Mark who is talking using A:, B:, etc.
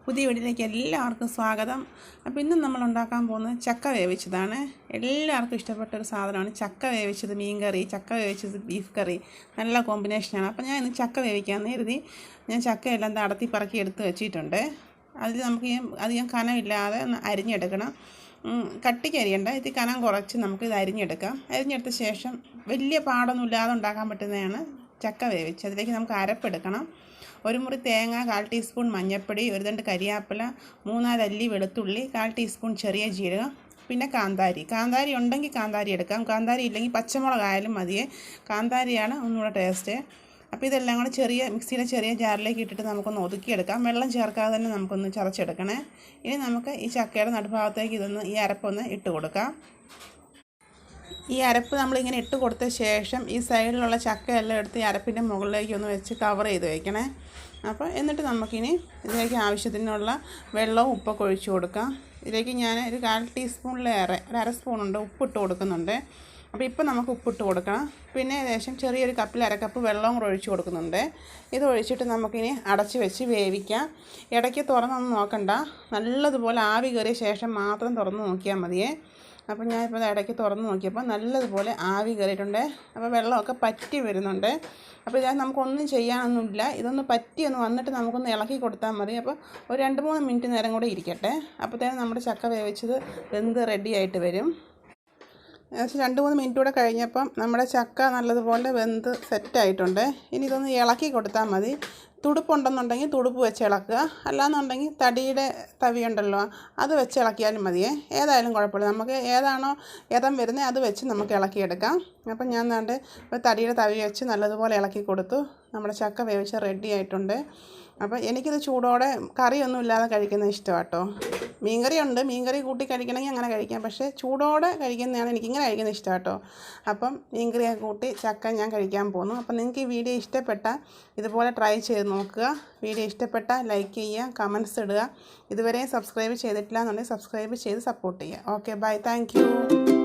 A: പുതിയ വീട്ടിലേക്ക് എല്ലാവർക്കും സ്വാഗതം. അപ്പോൾ ഇന്ന് നമ്മൾ ഉണ്ടാക്കാൻ പോകുന്നത് ചക്ക വേവിച്ചതാണ്. എല്ലാവർക്കും ഇഷ്ടപ്പെട്ട ഒരു സാധനമാണ് ചക്ക വേവിച്ചത്. മീൻ കറി, ചക്ക വേവിച്ചത് ബീഫ് കറി, നല്ല കോമ്പിനേഷനാണ്. അപ്പോൾ ഞാൻ ഇന്ന് ചക്ക വേവിക്കാമെന്ന് കരുതി ഞാൻ ചക്കയെല്ലാം അടത്തി പറക്കി എടുത്ത് വെച്ചിട്ടുണ്ട്. അതിൽ നമുക്ക് അധികം കനമില്ലാതെ ഒന്ന് അരിഞ്ഞെടുക്കണം. കട്ടിക്ക് അരിയണ്ട, ഇത് കനം കുറച്ച് നമുക്കിത് അരിഞ്ഞെടുക്കാം. അരിഞ്ഞെടുത്ത ശേഷം വലിയ പാടൊന്നും ഇല്ലാതെ ഉണ്ടാക്കാൻ പറ്റുന്നതാണ് ചക്ക വേവിച്ച്. അതിലേക്ക് നമുക്ക് അരപ്പെടുക്കണം. ഒരു മുറി തേങ്ങ, 1/4 ടീസ്പൂൺ മഞ്ഞൾപ്പൊടി, 1 തണ്ട് കരിയാപ്പില, 3-4 അല്ലി വെളുത്തുള്ളി, 1/4 ടീസ്പൂൺ ചെറിയ ജീരകം, പിന്നെ കാന്താരി ഉണ്ടെങ്കിൽ കാന്താരി എടുക്കാം. കാന്താരി ഇല്ലെങ്കിൽ പച്ചമുളകായാലും മതിയേ. കാന്താരിയാണ് ഒന്നുകൂടെ ടേസ്റ്റ്. അപ്പോൾ ഇതെല്ലാം കൂടെ മിക്സിയിലെ ചെറിയ ജാറിലേക്ക് ഇട്ടിട്ട് നമുക്കൊന്ന് ഒതുക്കിയെടുക്കാം. വെള്ളം ചേർക്കാതെ തന്നെ നമുക്കൊന്ന് ചതച്ചെടുക്കണേ. ഇനി നമുക്ക് ഈ ചക്കയുടെ നടുഭാഗത്തേക്ക് ഈ അരപ്പൊന്ന് ഇട്ട് കൊടുക്കാം. ഈ അരപ്പ് നമ്മളിങ്ങനെ ഇട്ട് കൊടുത്ത ശേഷം ഈ സൈഡിലുള്ള ചക്കയെല്ലാം എടുത്ത് ഈ അരപ്പിൻ്റെ മുകളിലേക്ക് ഒന്ന് വെച്ച് കവർ ചെയ്ത് വയ്ക്കണേ. അപ്പോൾ എന്നിട്ട് നമുക്കിനി ഇതിലേക്ക് ആവശ്യത്തിനുള്ള വെള്ളവും ഉപ്പൊക്കെ ഒഴിച്ചു കൊടുക്കാം. ഇതിലേക്ക് ഞാൻ ഒരു 1/4 ടീസ്പൂണിലേറെ, ഒരു 1/2 സ്പൂണുണ്ട് ഉപ്പിട്ട് കൊടുക്കുന്നുണ്ട്. അപ്പോൾ ഇപ്പോൾ നമുക്ക് ഉപ്പിട്ട് കൊടുക്കണം. പിന്നെ ഏകദേശം ചെറിയൊരു കപ്പിൽ 1/2 കപ്പ് വെള്ളവും കൂടെ ഒഴിച്ചു കൊടുക്കുന്നുണ്ട്. ഇത് ഒഴിച്ചിട്ട് നമുക്കിനി അടച്ച് വെച്ച് വേവിക്കാം. ഇടയ്ക്ക് തുറന്നൊന്നും നോക്കണ്ട, നല്ലതുപോലെ ആവി കയറിയ ശേഷം മാത്രം തുറന്ന് നോക്കിയാൽ മതിയേ. അപ്പോൾ ഞാനിപ്പോൾ ഇടയ്ക്ക് തുറന്ന് നോക്കിയപ്പോൾ നല്ലതുപോലെ ആവി കയറിയിട്ടുണ്ട്. അപ്പോൾ വെള്ളമൊക്കെ പറ്റി വരുന്നുണ്ട്. അപ്പോൾ ഇത് നമുക്കൊന്നും ചെയ്യാനൊന്നുമില്ല, ഇതൊന്ന് പറ്റിയൊന്ന് വന്നിട്ട് നമുക്കൊന്ന് ഇളക്കി കൊടുത്താൽ മതി. അപ്പോൾ ഒരു 2-3 മിനിറ്റ് നേരം കൂടെ ഇരിക്കട്ടെ. അപ്പോഴത്തേനും നമ്മുടെ ചക്ക വേവിച്ചത് വെന്ത് റെഡി ആയിട്ട് വരും. ഏകദേശം 2-3 മിനിറ്റ് കൂടെ കഴിഞ്ഞപ്പം നമ്മുടെ ചക്ക നല്ലതുപോലെ വെന്ത് സെറ്റായിട്ടുണ്ട്. ഇനി ഇതൊന്ന് ഇളക്കി കൊടുത്താൽ മതി. തുടുപ്പുണ്ടെന്നുണ്ടെങ്കിൽ തുടുപ്പ് വെച്ച് ഇളക്കുക, അല്ലാന്നുണ്ടെങ്കിൽ തടിയുടെ തവിയുണ്ടല്ലോ അത് വെച്ച് ഇളക്കിയാലും മതിയേ. ഏതായാലും കുഴപ്പമില്ല, നമുക്ക് ഏതാണോ ഏതം വരുന്നത് അത് വെച്ച് നമുക്ക് ഇളക്കിയെടുക്കാം. അപ്പം ഞാൻ തടിയുടെ തവി വെച്ച് നല്ലതുപോലെ ഇളക്കി കൊടുത്തു. നമ്മുടെ ചക്ക വേവിച്ച് റെഡി ആയിട്ടുണ്ട്. അപ്പോൾ എനിക്കിത് ചൂടോടെ കറിയൊന്നും ഇല്ലാതെ കഴിക്കുന്നത് ഇഷ്ടമാണ് കേട്ടോ. മീൻകറി കൂട്ടി കഴിക്കണമെങ്കിൽ അങ്ങനെ കഴിക്കാം, പക്ഷേ ചൂടോടെ കഴിക്കുന്നതാണ് എനിക്കിങ്ങനെ കഴിക്കുന്നത് ഇഷ്ടം കേട്ടോ. അപ്പം മീൻകറിയൊക്കെ കൂട്ടി ചക്ക ഞാൻ കഴിക്കാൻ പോകുന്നു. അപ്പം നിങ്ങൾക്ക് ഈ വീഡിയോ ഇഷ്ടപ്പെട്ടാൽ ഇതുപോലെ ട്രൈ ചെയ്ത് നോക്കുക. വീഡിയോ ഇഷ്ടപ്പെട്ടാൽ ലൈക്ക് ചെയ്യുക, കമൻറ്റ്സ് ഇടുക. ഇതുവരെ സബ്സ്ക്രൈബ് ചെയ്തിട്ടില്ല എന്നുണ്ടെങ്കിൽ സബ്സ്ക്രൈബ് ചെയ്ത് സപ്പോർട്ട് ചെയ്യുക. Okay, bye, thank U.